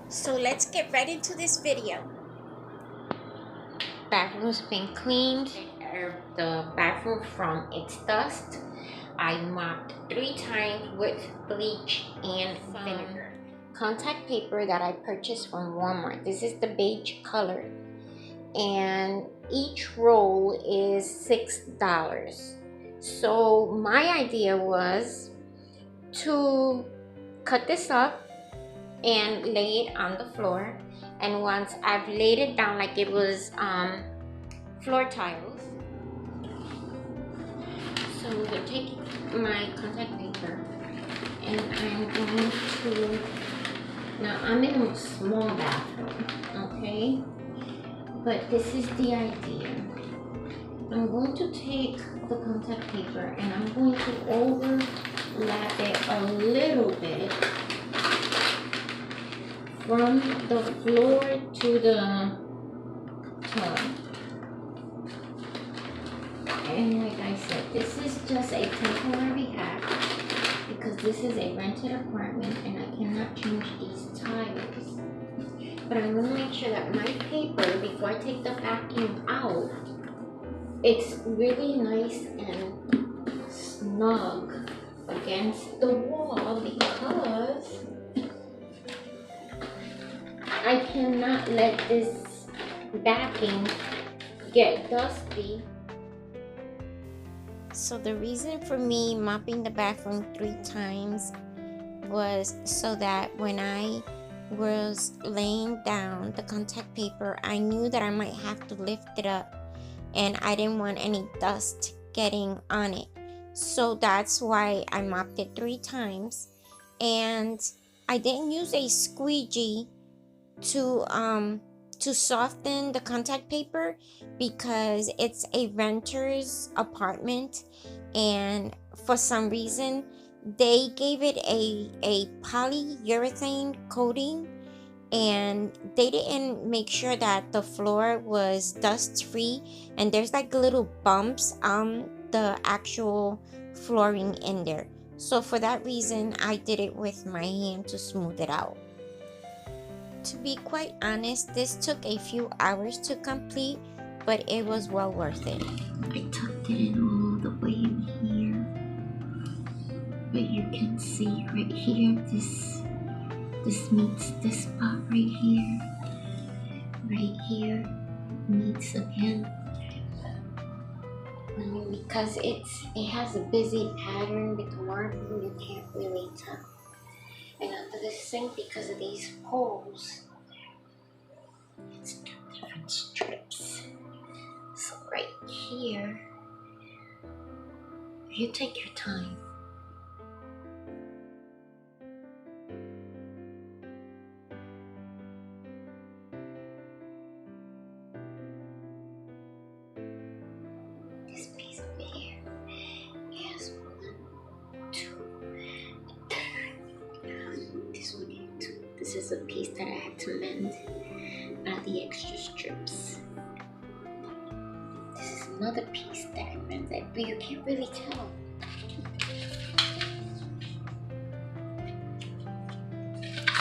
So let's get right into this video. Bathroom's been cleaned. The bathroom from its dust. I mopped 3 times with bleach and vinegar. Contact paper that I purchased from Walmart. This is the beige color, and each roll is $6. So my idea was to cut this up and lay it on the floor. And once I've laid it down like it was floor tiles, so I'm going to take my contact paper and I'm going to, now I'm in a small bathroom, okay, but this is the idea. I'm going to take the contact paper and I'm going to overlap it a little bit from the floor to the tub. And like I said, this is just a temporary hack because this is a rented apartment and I cannot change these tiles. But I'm going to make sure that my paper, before I take the vacuum out, it's really nice and snug against the wall because I cannot let this backing get dusty. So the reason for me mopping the bathroom 3 times was so that when I was laying down the contact paper, I knew that I might have to lift it up and I didn't want any dust getting on it. So that's why I mopped it 3 times. And I didn't use a squeegee to soften the contact paper because it's a renter's apartment, and for some reason they gave it a polyurethane coating, and they didn't make sure that the floor was dust free, and there's like little bumps on the actual flooring in there. So for that reason I did it with my hand to smooth it out. To be quite honest, this took a few hours to complete, but it was well worth it. I tucked it in all the way in here, but you can see right here, this meets this spot right here meets again. Because it has a busy pattern with the marble, you can't really tell. And under the sink, because of these holes, it's different strips. So right here, you take your time. This piece over here has 1, 2, 3. This one here too. This is a piece that I had to mend out of the extra strips. This is another piece that I mended, but you can't really tell.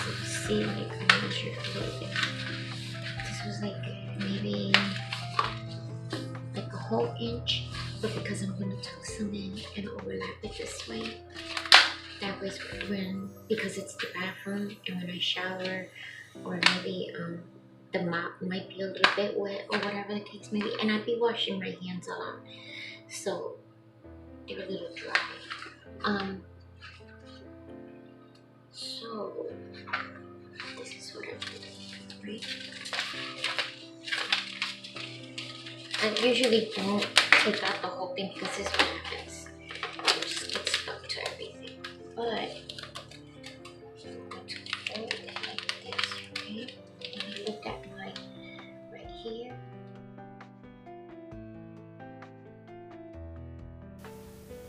So you see, like I measured a little bit. This was like maybe like a whole inch, but because I'm going to tuck some in and overlap it this way, that way because it's the bathroom and when I shower, or maybe the mop might be a little bit wet or whatever the case may be, and I'd be washing my hands a lot, so they're a little dry. So this is what I'm doing, right? I usually don't take out the whole thing because this is what happens. It just gets stuck to everything. But I'm going to fold it like this, right? And I look at my right here.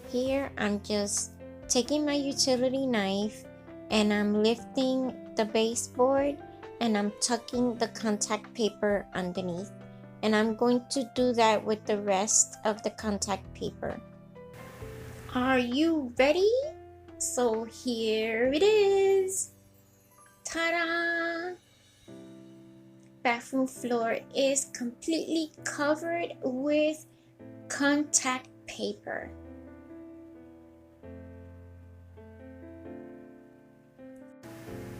Here I'm just taking my utility knife and I'm lifting the baseboard and I'm tucking the contact paper underneath. And I'm going to do that with the rest of the contact paper. Are you ready? So here it is. Ta-da! bathroom floor is completely covered with contact paper.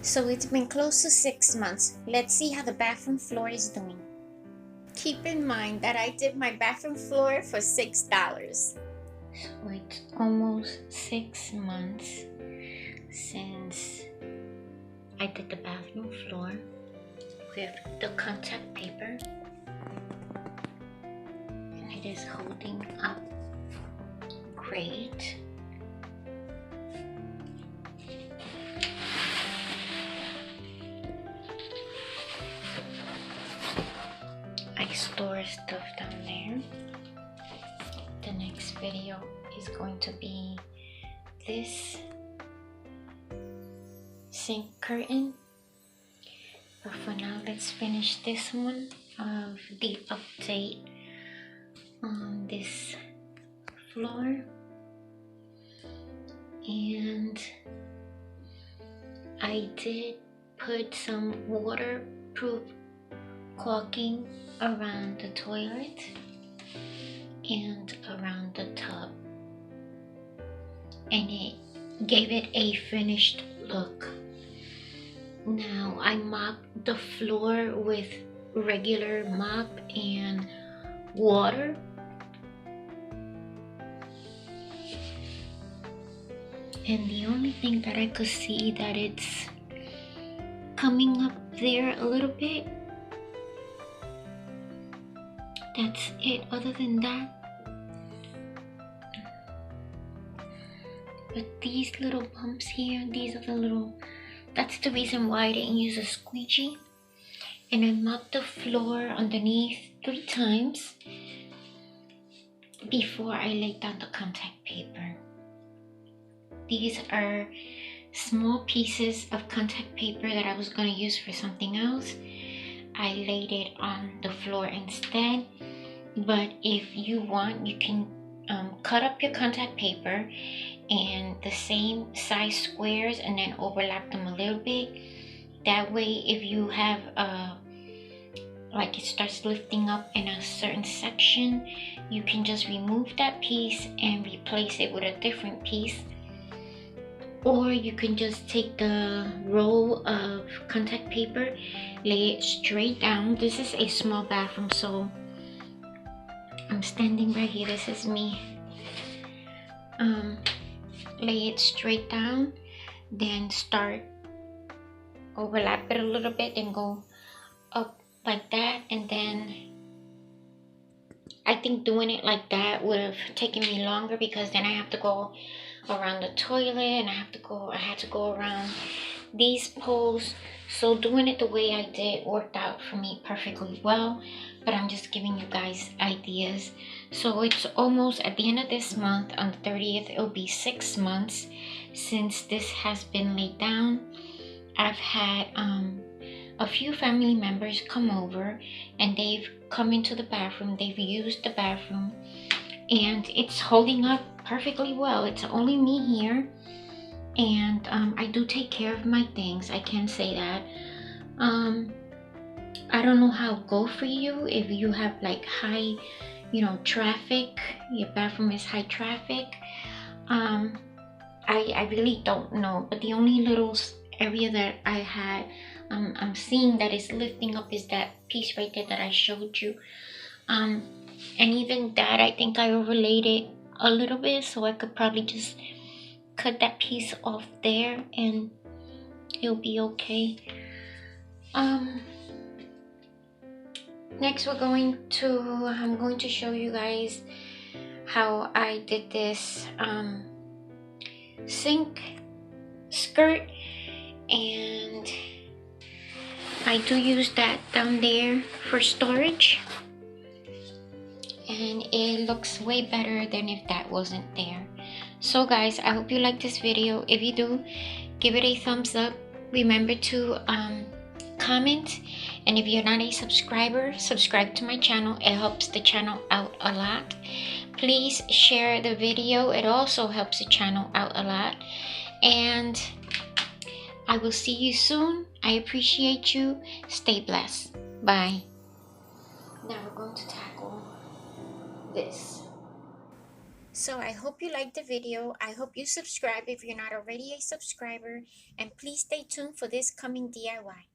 So it's been close to 6 months. Let's see how the bathroom floor is doing. Keep in mind that I did my bathroom floor for $6. So it's almost 6 months since I did the bathroom floor with the contact paper, and it is holding up great. I store stuff down there. The next video is going to be this sink curtain, but for now let's finish this one of the update on this floor. And I did put some waterproof caulking around the toilet and around the tub, and it gave it a finished look. Now I mopped the floor with regular mop and water, and the only thing that I could see that it's coming up there a little bit. That's it. Other than that, but these little bumps here, these are the little, that's the reason why I didn't use a squeegee. And I mopped the floor underneath 3 times before I laid down the contact paper. These are small pieces of contact paper that I was going to use for something else. I laid it on the floor instead, but if you want, you can cut up your contact paper and the same size squares and then overlap them a little bit. That way, if you have like it starts lifting up in a certain section, you can just remove that piece and replace it with a different piece. Or you can just take the roll of contact paper, lay it straight down. This is a small bathroom, so I'm standing right here. This is me. Lay it straight down, then start overlap it a little bit and go up like that. And then I think doing it like that would have taken me longer, because then I have to go around the toilet and I had to go around these poles. So doing it the way I did worked out for me perfectly well, but I'm just giving you guys ideas. So it's almost at the end of this month, on the 30th, it'll be 6 months since this has been laid down. I've had a few family members come over and they've come into the bathroom, they've used the bathroom, and it's holding up perfectly well. It's only me here, and I do take care of my things, I can say that. I don't know how it go for you if you have like high, traffic, your bathroom is high traffic. I really don't know, but the only little area that I had, I'm seeing that is lifting up is that piece right there that I showed you. And even that, I think I overlaid it a little bit, so I could probably just cut that piece off there and it'll be okay. Next I'm going to show you guys how I did this sink skirt, and I do use that down there for storage, and it looks way better than if that wasn't there. So guys, I hope you like this video. If you do, give it a thumbs up. Remember to comment, and if you're not a subscriber, subscribe to my channel. It helps the channel out a lot. Please share the video, it also helps the channel out a lot. And I will see you soon. I appreciate you. Stay blessed. Bye. Now we're going to tackle this. So I hope you liked the video. I hope you subscribe if you're not already a subscriber, and please stay tuned for this coming DIY.